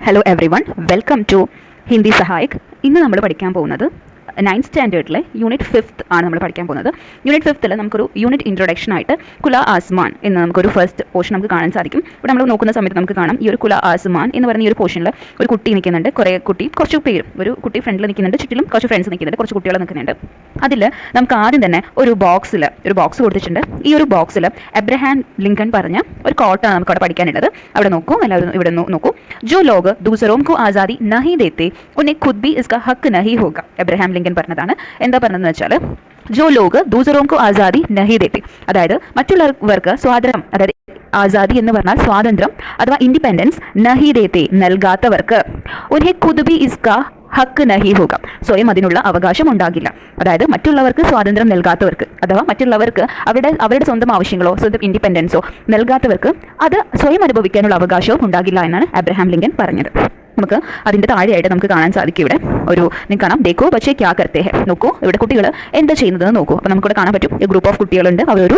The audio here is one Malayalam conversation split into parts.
Hello everyone, welcome to Hindi Sahayak. ഇന്ന് നമ്മൾ പഠിക്കാൻ പോകുന്നത് 9th സ്റ്റാൻഡേർഡിലെ യൂണിറ്റ് 5th ആണ് നമ്മൾ പഠിക്കാൻ പോകുന്നത്. യൂണിറ്റ് 5ൽ നമുക്കൊരു യൂണിറ്റ് ഇൻട്രൊഡക്ഷൻ ആയിട്ട് കുല ആസ്മാൻ എന്ന നമുക്കൊരു ഫസ്റ്റ് പോർഷൻ നമുക്ക് കാണാൻ സാധിക്കും. ഇവിടെ നമ്മൾ നോക്കുന്ന സമയത്ത് നമുക്ക് കാണാം ഈ ഒരു കുല ആസ്മാൻ എന്ന് പറയുന്ന ഈ ഒരു പോർഷനിൽ ഒരു കുട്ടി നിൽക്കുന്നുണ്ട്. കുറച്ച് പേര്, ഒരു കുട്ടി ഫ്രണ്ടിൽ നിൽക്കുന്നുണ്ട്, ചുറ്റിലും കുറച്ച് ഫ്രണ്ട്സ് നിൽക്കുന്നുണ്ട്, കുറച്ച് കുട്ടികൾ നിൽക്കുന്നുണ്ട്. അതിൽ നമുക്ക് ആദ്യം തന്നെ ഒരു ബോക്സ് കൊടുത്തിട്ടുണ്ട്. ഈ ഒരു ബോക്സിൽ എബ്രഹാം ലിങ്കൺ പറഞ്ഞ ഒരു കോട്ടാണ് നമുക്ക് അവിടെ പഠിക്കാനുള്ളത്. അവിടെ നോക്കൂ, എല്ലാവരും ഇവിടെ നോക്കൂ. ജോ ലോഗ് ദൂസറോം കോ ആസാദി നഹി ദേത്തെ ഉന്നെ ഖുദ് ഭി ഇസ്കാ ഹക്ക് നഹി ഹോഗ. എബ്രഹാം ലിങ്കൺ പറഞ്ഞതാണ്. എന്താ പറഞ്ഞതെന്ന് വെച്ചാൽ ജോ ലോഗ് ദൂസറോം കോ ആസാദി നഹി ദേത്തെ, അതായത് മറ്റുള്ളവർക്ക് സ്വാതന്ത്ര്യം, അതായത് ആസാദി എന്ന് പറഞ്ഞാൽ സ്വാതന്ത്ര്യം അഥവാ ഇൻഡിപെൻഡൻസ്, നഹി ദേത്തെ നൽകാത്തവർക്ക്, ഉന്നെ ഖുദ് ഭി ഇസ്കാ ഹക്ക് നഹി ഹോഗ, സ്വയം അതിനുള്ള അവകാശം ഉണ്ടാകില്ല. അതായത് മറ്റുള്ളവർക്ക് സ്വാതന്ത്ര്യം നൽകാത്തവർക്ക് അഥവാ മറ്റുള്ളവർക്ക് അവരുടെ സ്വന്തം ആവശ്യങ്ങളോ സ്വന്തം ഇൻഡിപെൻഡൻസോ നൽകാത്തവർക്ക് അത് സ്വയം അനുഭവിക്കാനുള്ള അവകാശവും ഉണ്ടാകില്ല എന്നാണ് എബ്രഹാം ലിങ്കൺ പറഞ്ഞത്. നമുക്ക് അതിൻ്റെ താഴെയായിട്ട് നമുക്ക് കാണാൻ സാധിക്കും. ഇവിടെ നിങ്ങൾക്ക് കാണാം, ദേക്കോ ബച്ചേ ക്യാ കർത്തേ ഹെ. നോക്കൂ, ഇവിടെ കുട്ടികൾ എന്താ ചെയ്യുന്നതെന്ന് നോക്കൂ. അപ്പോൾ നമുക്കിവിടെ കാണാൻ പറ്റും, ഒരു ഗ്രൂപ്പ് ഓഫ് കുട്ടികളുണ്ട്. അവരൊരു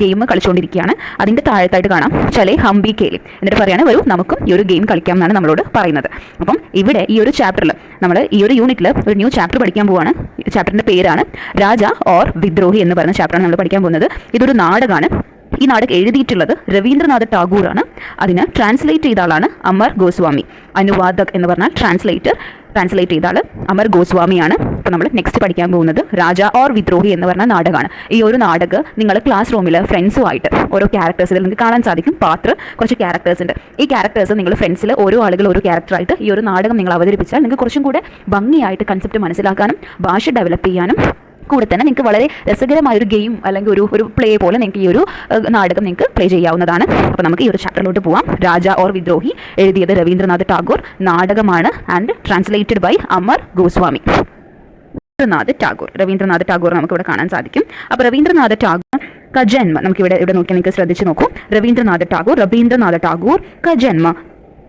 ഗെയിം കളിച്ചുകൊണ്ടിരിക്കുകയാണ്. അതിൻ്റെ താഴത്തായിട്ട് കാണാം ചലേ ഹംബി കേലി. എന്നിട്ട് പറയാണ്, വരൂ നമുക്കും ഈ ഒരു ഗെയിം കളിക്കാം എന്നാണ് നമ്മളോട് പറയുന്നത്. അപ്പം ഇവിടെ ഈ ഒരു ചാപ്റ്ററിൽ നമ്മൾ ഈ ഒരു യൂണിറ്റിൽ ഒരു ന്യൂ ചാപ്റ്റർ പഠിക്കാൻ പോവുകയാണ്. ചാപ്റ്ററിൻ്റെ പേരാണ് രാജ ഓർ വിദ്രോഹി എന്ന് പറയുന്ന ചാപ്റ്ററാണ് നമ്മൾ പഠിക്കാൻ പോകുന്നത്. ഇതൊരു നാടകമാണ്. ഈ നാടകം എഴുതിയിട്ടുള്ളത് രവീന്ദ്രനാഥ് ടാഗോർ ആണ്. അതിന് ട്രാൻസ്ലേറ്റ് ചെയ്ത ആളാണ് അമർ ഗോസ്വാമി. അനുവാദക് എന്ന് പറഞ്ഞാൽ ട്രാൻസ്ലേറ്റ് ചെയ്ത ആൾ അമർ ഗോസ്വാമിയാണ്. അപ്പോൾ നമ്മൾ നെക്സ്റ്റ് പഠിക്കാൻ പോകുന്നത് രാജ ഓർ വിദ്രോഹി എന്ന് പറഞ്ഞ നാടകമാണ്. ഈ ഒരു നാടകം നിങ്ങൾ ക്ലാസ് റൂമിൽ ഫ്രണ്ട്സുമായിട്ട് ഓരോ ക്യാരക്ടേഴ്സ് ഇതിൽ നിങ്ങൾക്ക് കാണാൻ സാധിക്കും. കുറച്ച് ക്യാരക്ടേഴ്സ് ഉണ്ട്. ഈ ക്യാരക്ടേഴ്സ് നിങ്ങൾ ഫ്രണ്ട്സിൽ ഓരോ ആളുകൾ ഓരോ ക്യാരക്ടറായിട്ട് ഈ ഒരു നാടകം നിങ്ങൾ അവതരിപ്പിച്ചാൽ നിങ്ങൾക്ക് കുറച്ചും കൂടെ ഭംഗിയായിട്ട് കൺസെപ്റ്റ് മനസ്സിലാക്കാനും ഭാഷ ഡെവലപ്പ് ചെയ്യാനും കൂടെ തന്നെ നിങ്ങൾക്ക് വളരെ രസകരമായൊരു ഗെയിം അല്ലെങ്കിൽ ഒരു പ്ലേ പോലെ നിങ്ങൾക്ക് ഈ ഒരു നാടകം നിങ്ങൾക്ക് പ്ലേ ചെയ്യാവുന്നതാണ്. അപ്പോൾ നമുക്ക് ഈ ഒരു ചാപ്റ്ററിലോട്ട് പോവാം. രാജ ഓർ വിദ്രോഹി എഴുതിയത് രവീന്ദ്രനാഥ് ടാഗോർ, നാടകമാണ് and translated by Amar Goswami. Rabindranath Tagore നമുക്ക് ഇവിടെ കാണാൻ സാധിക്കും. അപ്പോൾ രവീന്ദ്രനാഥ് ടാഗോർ का जन्म നമുക്ക് ഇവിടെ നോക്കി നിങ്ങൾക്ക് ശ്രദ്ധിച്ച് നോക്കൂ. രവീന്ദ്രനാഥ് ടാഗോർ का जन्म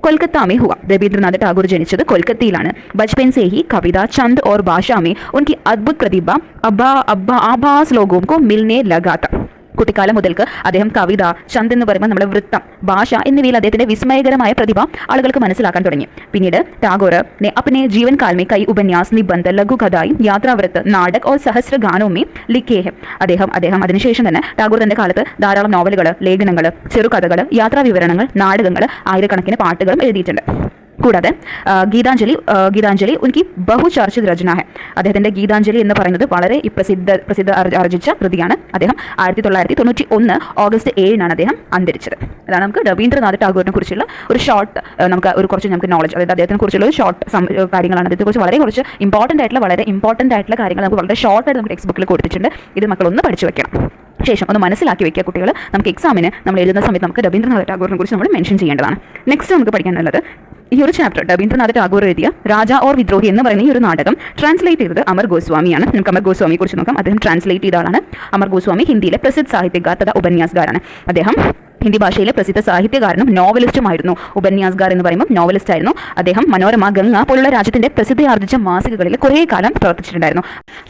कोलकाता में हुआ. रविंद्रनाथ ടാഗോർ ജനിച്ചത് കൊൽക്കത്തയിലാണ്. बचपन से ही कविता, छंद और भाषा में उनकी अद्भुत प्रतिभा आभास लोगों को मिलने लगा था. കുട്ടിക്കാലം മുതൽക്ക് അദ്ദേഹം കവിത, ചന്ദ് എന്ന് പറയുമ്പോൾ നമ്മുടെ വൃത്തം, ഭാഷ എന്നിവയിൽ അദ്ദേഹത്തിന്റെ വിസ്മയകരമായ പ്രതിഭ ആളുകൾക്ക് മനസ്സിലാക്കാൻ തുടങ്ങി. പിന്നീട് ടാഗോർ ने अपने जीवन काल में कई उपन्यास, निबंध, लघु कथाएं, यात्रावृत्त, नाटक और सहस्र गानों में लिखे हैं. അദ്ദേഹം അതിനുശേഷം തന്നെ ടാഗോർ തന്റെ കാലത്ത് ധാരാളം നോവലുകൾ, ലേഖനങ്ങൾ, ചെറുകഥകൾ, യാത്രാ വിവരണങ്ങൾ, നാടകങ്ങൾ, ആയിരക്കണക്കിന് പാട്ടുകളും എഴുതിയിട്ടുണ്ട്. കൂടാതെ ഗീതാഞ്ജലി ഉൻകി ബഹുചർച്ചിത് രചന ഹെ. അദ്ദേഹത്തിന്റെ ഗീതാഞ്ജലി എന്ന് പറയുന്നത് വളരെ പ്രസിദ്ധ ആർജിച്ച കൃതിയാണ്. അദ്ദേഹം 1991 ഓഗസ്റ്റ് 7 അദ്ദേഹം അന്തരിച്ചത്. അതാണ് നമുക്ക് രവീന്ദ്രനാഥ് ടാഗോറിനെ കുറിച്ചുള്ള ഒരു ഷോർട്ട് നമുക്ക് നോളജ്, അതായത് അദ്ദേഹത്തിനെ കുറിച്ചുള്ള ഒരു ഷോർട്ട് കാര്യങ്ങളാണ്. അദ്ദേഹത്തെക്കുറിച്ച് വളരെ ഇമ്പോർട്ടൻ്റ് ആയിട്ടുള്ള കാര്യങ്ങൾ നമുക്ക് വളരെ ഷോർട്ടായിട്ട് നമുക്ക് ടെക്സ്റ്റ് ബുക്കിൽ കൊടുത്തിട്ടുണ്ട്. ഇത് മക്കൾ ഒന്ന് പഠിച്ചു വെക്കണം. ശേഷം ഒന്ന് മനസ്സിലാക്കി വെക്കുക കുട്ടികൾ. നമുക്ക് എക്സാമിന് നമ്മൾ എഴുതുന്ന സമയത്ത് നമുക്ക് രവീന്ദ്രനാഥ് ടാഗോറിനെ കുറിച്ച് നമ്മൾ മെൻഷൻ ചെയ്യേണ്ടതാണ്. നെക്സ്റ്റ് നമുക്ക് പഠിക്കാനുള്ളത് ഈ ഒരു ചാപ്റ്റർ രവീന്ദ്രനാഥ് ടാഗോർ എഴുതിയ രാജ ഓർ വിദ്രോഹി എന്ന് പറയുന്ന ഈ ഒരു നാടകം ട്രാൻസ്ലേറ്റ് ചെയ്തത് അമർ ഗോസ്വാമിയാണ്. നമുക്ക് അമർ ഗോസ്വാമിയെ കുറിച്ച് നോക്കാം. അദ്ദേഹം ട്രാൻസ്ലേറ്റ് ചെയ്ത ആളാണ്. അമർ ഗോസ്വാമി ഹിന്ദിയിലെ പ്രസിദ്ധ സാഹിത്യകാർ തഥാ ഉപന്യാസകാരാണ്. അദ്ദേഹം ഹിന്ദി ഭാഷയിലെ പ്രസിദ്ധ സാഹിത്യകാരനും നോവലിസ്റ്റുമായിരുന്നു. ഉപന്യാസകാർ എന്ന് പറയുമ്പോൾ നോവലിസ്റ്റ് ആയിരുന്നു. അദ്ദേഹം മനോരമ, ഗംഗ പോലുള്ള രാജ്യത്തിന്റെ പ്രസിദ്ധിയാർജിച്ച മാസികകളിൽ കുറേ കാലം പ്രവർത്തിച്ചിട്ടുണ്ടായിരുന്നു.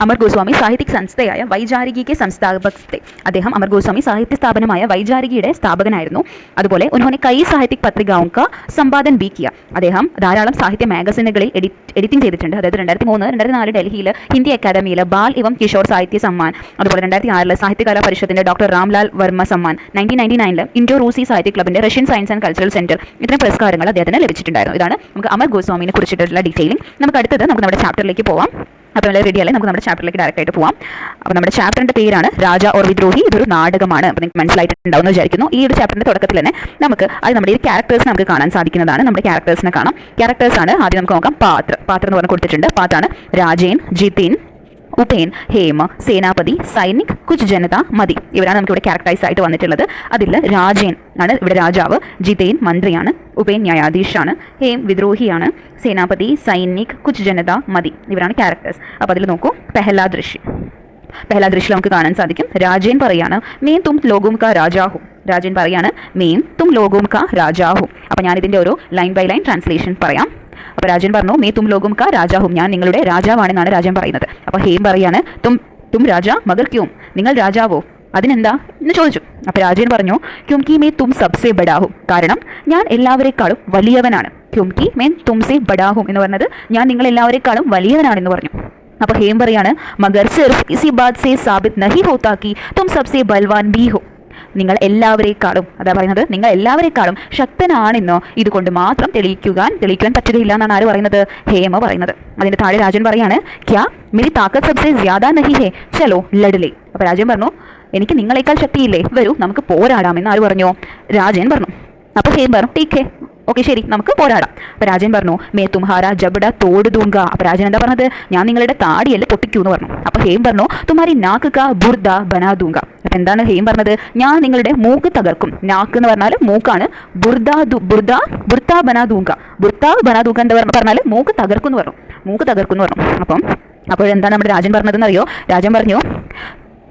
അമർ ഗോസ്വാമി സാഹിത്യക് സംസ്ഥയായ വൈചാരികിക്ക് സംസ്ഥാപകത്തെ. അദ്ദേഹം അമർ ഗോസ്വാമി സാഹിത്യ സ്ഥാപനമായ വൈചാരികിയുടെ സ്ഥാപകനായിരുന്നു. അതുപോലെ ഉन्होंने कई साहित्यिक पत्रिकाओं का संपादन भी किया. അദ്ദേഹം ധാരാളം സാഹിത്യ മാഗസിനുകളിൽ എഡിറ്റിംഗ് ചെയ്തിട്ടുണ്ട്. അതായത് 2003-2004 ഡൽഹിയിൽ ഹിന്ദി അക്കാദമിയിൽ ബാൽ ഇവം കിഷോർ സാഹിത്യ സമ്മാൻ, അതുപോലെ 2006 സാഹിത്യകലാ പരിഷത്തിന്റെ ഡോക്ടർ രാംലാൽ വർമ്മ സമ്മാൻ, 1999 ഇൻഡോ റൂസി സാഹിത്യ ക്ലബിന്റെ Russian science and cultural centre, ഇത്തരം പുരസ്കാരങ്ങൾ അദ്ദേഹത്തിന് ലഭിച്ചിട്ടുണ്ടായിരുന്നു. ഇതാണ് നമുക്ക് അമർ ഗോസ്വാമിനെ കുറിച്ചിട്ടുള്ള ഡീറ്റെയിലിംഗ്. നമുക്ക് അടുത്തത് നമ്മുടെ ചാപ്റ്ററിലേക്ക് പോവാം. അപ്പോൾ നമ്മൾ റെഡി അല്ലേ? നമുക്ക് നമ്മുടെ ചാപ്റ്ററിലേക്ക് ഡയറക്റ്റ് ആയിട്ട് പോവാം. അപ്പോൾ നമ്മുടെ ചാപ്റ്ററിന്റെ പേരാണ് രാജ ഓർ വിദ്രോഹി. ഇതൊരു നാടകമാണ്. അപ്പോൾ നിങ്ങൾക്ക് മനസ്സിലായിട്ടുണ്ടാവും എന്ന് വിചാരിക്കുന്നു. ഈ ഒരു ചാപ്റ്ററിന്റെ തുടക്കത്തിൽ തന്നെ നമ്മുടെ ഈ ക്യാരക്ടേഴ്സ് നമുക്ക് കാണാൻ സാധിക്കുന്നതാണ്. നമ്മുടെ ക്യാരക്ടേഴ്സിനെ കാണാം. ക്യാരക്ടേഴ്സ് ആണ് ആദ്യം നമുക്ക് നോക്കാം. പാത്ര എന്ന് പറഞ്ഞ് കൊടുത്തിട്ടുണ്ട്. പാത്രാണ് രാജേൻ, ജിതിൻ, ഉപേൻ, ഹേമ, സേനാപതി, സൈനിക്, കുച്ച് ജനത, മതി. ഇവരാണ് നമുക്ക് ഇവിടെ ക്യാരക്ടറൈസ് ആയിട്ട് വന്നിട്ടുള്ളത്. അതിൽ രാജേൻ ആണ് ഇവിടെ രാജാവ്, ജിതേൻ മന്ത്രിയാണ്, ഉപേൻ ന്യായാധീഷാണ്, ഹേം വിദ്രോഹിയാണ്, സേനാപതി, സൈനിക്, കുച്ച് ജനത, മതി. ഇവരാണ് ക്യാരക്ടേഴ്സ്. അപ്പോൾ അതിൽ നോക്കൂ, പെഹ്ലാ ദൃശ്യം നമുക്ക് കാണാൻ സാധിക്കും. രാജേൻ പറയാണ്, മേം തും ലോഗോം കാ രാജാഹു. രാജേൻ പറയാണ്, മേം തും ലോഗോം കാ രാജാഹു. അപ്പോൾ ഞാൻ ഇതിൻ്റെ ഒരു ലൈൻ ബൈ ലൈൻ ട്രാൻസ്ലേഷൻ പറയാം. അപ്പോൾ രാജൻ പറഞ്ഞു, മേ തും ലോഗും കാ രാജാഹും, ഞാൻ നിങ്ങളുടെ രാജാവാണെന്നാണ് രാജൻ പറയുന്നത്. അപ്പോൾ ഹേം പറയാണ്, തും രാജ മഗർ ക്യൂം, നിങ്ങൾ രാജാവോ, അതിനെന്താ എന്ന് ചോദിച്ചു. അപ്പോൾ രാജൻ പറഞ്ഞു ക്യോംകി മേ തും സബ്സെ ബഡാഹും, കാരണം ഞാൻ എല്ലാവരെക്കാളും വലിയവനാണ്. ക്യോംകി മേ തുംസെ ബഡാഹും എന്ന് പറഞ്ഞത് ഞാൻ നിങ്ങൾ എല്ലാവരെക്കാളും വലിയവനാണെന്ന് പറഞ്ഞു. അപ്പോൾ ഹേം പറയാണ് മഗർ സിർഫ് ഇസി ബാത് സേ സാബിത് നഹി ഹോതാ കി തും സബ്സെ ബൽവാൻ ഭീ ഹോ, നിങ്ങൾ എല്ലാവരെക്കാളും, അതാ പറയുന്നത് നിങ്ങൾ എല്ലാവരെക്കാളും ശക്തനാണെന്നോ ഇതുകൊണ്ട് മാത്രം തെളിയിക്കുവാൻ പറ്റുകയില്ല എന്നാണ് ആര് പറയുന്നത്? ഹേമ പറയുന്നത്. അതിന്റെ താഴെ രാജൻ പറയാണ് ക്യാ മേരി താക്കത്ത് സബ്സെ ജ്യാദാ നഹി ഹേ ചലോ ലഡ്ലേ. അപ്പോൾ രാജൻ പറഞ്ഞു എനിക്ക് നിങ്ങളെക്കാൾ ശക്തിയില്ലേ, വരൂ നമുക്ക് പോരാടാം എന്ന് ആര് പറഞ്ഞു? രാജൻ പറഞ്ഞു. അപ്പോൾ ഹേം പറഞ്ഞു ടീക്ക് ഹേ, ഓക്കെ ശരി നമുക്ക് പോരാടാം. അപ്പോൾ രാജൻ പറഞ്ഞു മേ തുമ്ഹാര ജബഡ തോട് ദൂങ്ക. അപ്പോൾ രാജൻ എന്താ പറഞ്ഞത്? ഞാൻ നിങ്ങളുടെ താടിയല്ലേ പൊട്ടിക്കൂ എന്ന് പറഞ്ഞു. അപ്പോൾ ഹേം പറഞ്ഞു തുമാരി നാക്ക് കാ ബുർദ ബനാ ദൂങ്ക. അപ്പം എന്താണ് ഹേം പറഞ്ഞത്? ഞാൻ നിങ്ങളുടെ മൂക്ക് തകർക്കും. നാക്ക് എന്ന് പറഞ്ഞാൽ മൂക്കാണ്. ബുർദ ബനാ ദൂങ്ക, എന്താ പറഞ്ഞാൽ മൂക്ക് തകർക്കും എന്ന് പറഞ്ഞു. മൂക്ക് തകർക്കും എന്ന് പറഞ്ഞു. അപ്പോഴെന്താണ് നമ്മുടെ രാജൻ പറഞ്ഞതെന്നറിയോ? രാജൻ പറഞ്ഞു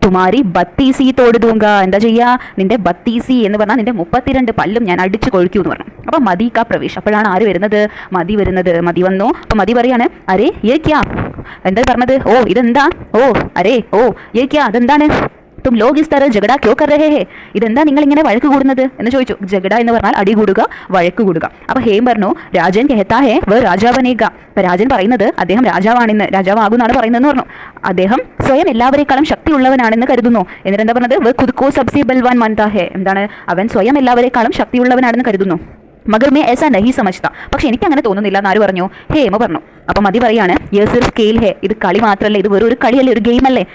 തുമാരി ബത്തീസി തോട് ദൂങ്ക. എന്താ ചെയ്യുക? നിന്റെ ബത്തീസി എന്ന് പറഞ്ഞാൽ നിന്റെ 32 പല്ലും ഞാൻ അടിച്ചു കൊഴിക്കൂ എന്ന് പറഞ്ഞു. അപ്പം മതി കാ പ്രവേശ്. അപ്പോഴാണ് ആര് വരുന്നത്? മതി വരുന്നത്. മതി വന്നു. അപ്പം മതി പറയാണ് അരേ യേ ക്യാ, എന്താ പറഞ്ഞത്? ഓ ഇതെന്താ? ഓ അരേ ഓ യേ ക്യാ, അതെന്താണ്? തും ലോഗ് ഇസ് തരഹ് ജഗഡ ക്യോ കർ രഹേ ഹേ, ഇതെന്താ നിങ്ങൾ ഇങ്ങനെ വഴക്ക് കൂടുന്നത് എന്ന് ചോദിച്ചു. ജഗഡ എന്ന് പറഞ്ഞാൽ അടി കൂടുക, വഴക്ക് കൂടുക. അപ്പോൾ ഹേം പറഞ്ഞു രാജൻ കെഹത്താ ഹേ വ രാജാ ബനേഗ. അപ്പോൾ രാജൻ പറയുന്നത് അദ്ദേഹം രാജാവാണെന്ന്, രാജാവാകുന്നാണ് പറയുന്നതെന്ന് പറഞ്ഞു. അദ്ദേഹം സ്വയം എല്ലാവരെക്കാളും ശക്തിയുള്ളവനാണെന്ന് കരുതുന്നു. എന്നിട്ട് എന്താ പറഞ്ഞത്? വ ഖുദ് കോ സബ്സെ ബൽവാൻ മാൻതാ ഹേ, എന്താണ് അവൻ സ്വയം എല്ലാവരെക്കാളും ശക്തിയുള്ളവനാണെന്ന് കരുതുന്നു. മഗർ മേ ഏസാ നഹി സമജ്ത, പക്ഷെ എനിക്ക് അങ്ങനെ തോന്നുന്നില്ല എന്ന് ആര് പറഞ്ഞു? ഹേമ പറഞ്ഞു. അപ്പം മതി പറയാണ് യേ സിർഫ് ഖേൽ ഹേ, ഇത് കളി മാത്രമല്ല, ഇത് വെറും ഒരു കളിയല്ലേ, ഒരു ഗെയിം അല്ലേ.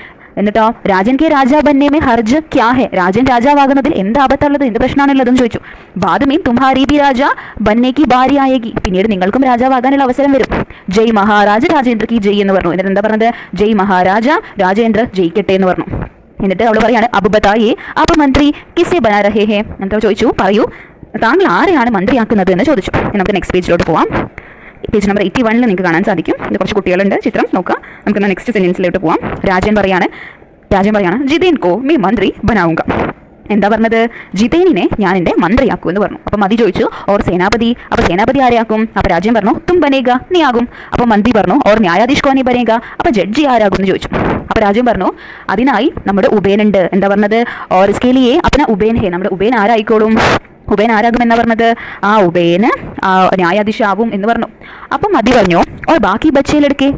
എന്നിട്ടോ രാജൻ കെ രാജാ ബന്നെ മേ ഹർജ് ക്യാ ഹേ, രാജൻ രാജാവാകുന്നതിൽ എന്താ ആപത്തുള്ളത്, എന്ത് പ്രശ്നമാണുള്ളതെന്ന് ചോദിച്ചു. ബാദമേ തുമ്ഹാരി ബി രാജാ ബന്നേക്ക് ബാരി ആയേഗി, പിന്നീട് നിങ്ങൾക്കും രാജാവാകാനുള്ള അവസരം വരും. ജയ് മഹാരാജ രാജേന്ദ്ര കി ജയ് എന്ന് പറഞ്ഞു. എന്നിട്ട് എന്താ പറഞ്ഞത്? ജയ് മഹാരാജ രാജേന്ദ്ര ജയിക്കട്ടെ എന്ന് പറഞ്ഞു. എന്നിട്ട് അവൾ പറയാണ് അബ് ബതായേ അബ് മന്ത്രി കിസെ ബനാ രഹേ ഹേ, എന്താ ചോദിച്ചു? പറയൂ താങ്കൾ ആരെയാണ് മന്ത്രിയാക്കുന്നത് എന്ന് ചോദിച്ചു. നമുക്ക് നെക്സ്റ്റ് പേജിലോട്ട് പോവാം. പേജ് നമ്പർ 81 നിങ്ങൾക്ക് കാണാൻ സാധിക്കും. ഇത് കുറച്ച് കുട്ടികളുണ്ട്, ചിത്രം നോക്കാം. നമുക്ക് നെക്സ്റ്റ് സെന്റൻസിലോട്ട് പോവാം. രാജൻ പറയാണ് ജിതേൻ കോ മേ മന്ത്രി ബനാവുക. എന്താ പറഞ്ഞത്? ജിതേനിനെ ഞാൻ എൻ്റെ മന്ത്രിയാക്കും എന്ന് പറഞ്ഞു. അപ്പോൾ മതി ചോദിച്ചു ഓർ സേനാപതി, അപ്പോൾ സേനാപതി ആരെയാക്കും? അപ്പോൾ രാജ്യം പറഞ്ഞു തും ബനേഗ, നീ ആകും. അപ്പോൾ മന്ത്രി പറഞ്ഞു ഓർ ന്യായാധീഷ് കോനി ബനേഗ, അപ്പോൾ ജഡ്ജി ആരാകും എന്ന് ചോദിച്ചു. അപ്പോൾ രാജ്യം പറഞ്ഞു അതിനായി നമ്മുടെ ഉബേനുണ്ട്. എന്താ പറഞ്ഞത്? ഓർ ഇസ്കേലിയെ അപ്പന ഉബേൻ ഹേ, നമ്മുടെ ഉബേൻ ആരായിക്കോളും? ഉബേൻ ആരാകും എന്നാ പറഞ്ഞത്? ആ ഉബേന് ന്യായാധീശാവും എന്ന് പറഞ്ഞു. അപ്പം മതി പറഞ്ഞു ഓർ ബാക്കി ബച്ചയിലെടുക്കേ,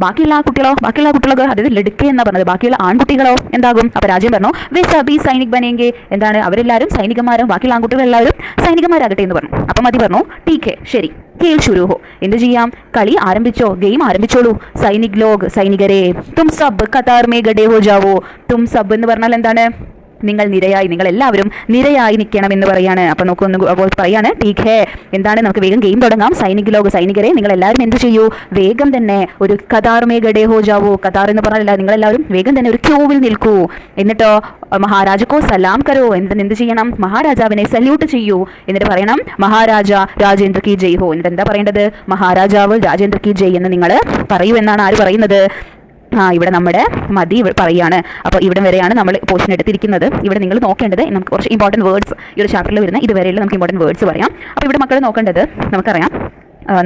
ബാക്കിയുള്ള കുട്ടികളൊക്കെ അതായത് ലടുക്കെ എന്നാ പറഞ്ഞത്, ബാക്കിയുള്ള ആൺകുട്ടികളോ എന്താകും? അപ്പോൾ രാജ്യം പറഞ്ഞു വേ സബി സൈനിക് ബനേങ്കെ, എന്താണ് അവരെല്ലാവരും സൈനികന്മാരും ബാക്കിയുള്ള ആൺകുട്ടികൾ എല്ലാവരും സൈനികന്മാരാകട്ടെ എന്ന് പറഞ്ഞു. അപ്പം മതി പറഞ്ഞു ടീക്ക് ശരി കേൾ ശുരു ഹോ, എന്ത് ചെയ്യാം? കളി ആരംഭിച്ചോ, ഗെയിം ആരംഭിച്ചോളൂ. സൈനിക് ലോഗ്, സൈനികരെ തും സബ് കതാർ മേ ഗഡേ ഹോ ജാവോ. തും സബ് എന്ന് പറഞ്ഞാൽ എന്താണ്? നിങ്ങൾ എല്ലാവരും നിരയായി നിൽക്കണം എന്ന് പറയാണ്. അപ്പോൾ നോക്കൊന്ന് പറയാണ് ടീക്ക് ഹേ, എന്താണ് നമുക്ക് വേഗം ഗെയിം തുടങ്ങാം. സൈനിക് ലോഗ്, സൈനികരെ നിങ്ങൾ എല്ലാവരും എന്ത് ചെയ്യൂ? വേഗം തന്നെ ഒരു കതാർ മേ ഗഡേ ഹോ ജാവോ. കതാർ എന്ന് പറഞ്ഞാൽ നിങ്ങളെല്ലാവരും വേഗം തന്നെ ഒരു ക്യൂവിൽ നിൽക്കൂ. എന്നിട്ടോ മഹാരാജക്കോ സലാം കരോ, എന്ത് ചെയ്യണം? മഹാരാജാവിനെ സല്യൂട്ട് ചെയ്യൂ. എന്നിട്ട് പറയണം മഹാരാജ രാജേന്ദ്ര കി ജയ് ഹോ. എന്നിട്ട് എന്താ പറയേണ്ടത്? മഹാരാജാവ് രാജേന്ദ്ര കി ജയ് എന്ന് നിങ്ങൾ പറയൂ എന്നാണ് ആര് പറയുന്നത്? ഇവിടെ നമ്മുടെ മതി പറയാണ്. അപ്പോൾ ഇവിടെ വരെയാണ് നമ്മൾ പോർഷൻ എടുത്തിരിക്കുന്നത്. ഇവിടെ നിങ്ങൾ നോക്കേണ്ടത് നമുക്ക് കുറച്ച് ഇമ്പോർട്ടൻറ്റ് വേർഡ്സ് ഈ ഒരു ചാപ്റ്ററിൽ വരുന്ന ഇതുവരെയുള്ള നമുക്ക് ഇമ്പോർട്ടൻറ്റ് വേർഡ്സ് പറയാം. അപ്പോൾ ഇവിടെ മക്കൾ നോക്കേണ്ടത് നമുക്കറിയാം,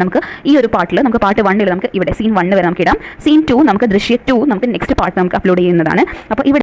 നമുക്ക് ഈ ഒരു പാർട്ടിൽ നമുക്ക് പാർട്ട് 1 നമുക്ക് ഇവിടെ സീൻ 1 വരെ നമുക്ക് ഇടാം. സീൻ 2 നമുക്ക് ദൃശ്യ 2 നമുക്ക് നെക്സ്റ്റ് പാർട്ട് നമുക്ക് അപ്ലോഡ് ചെയ്യുന്നതാണ്. അപ്പോൾ ഇവിടെ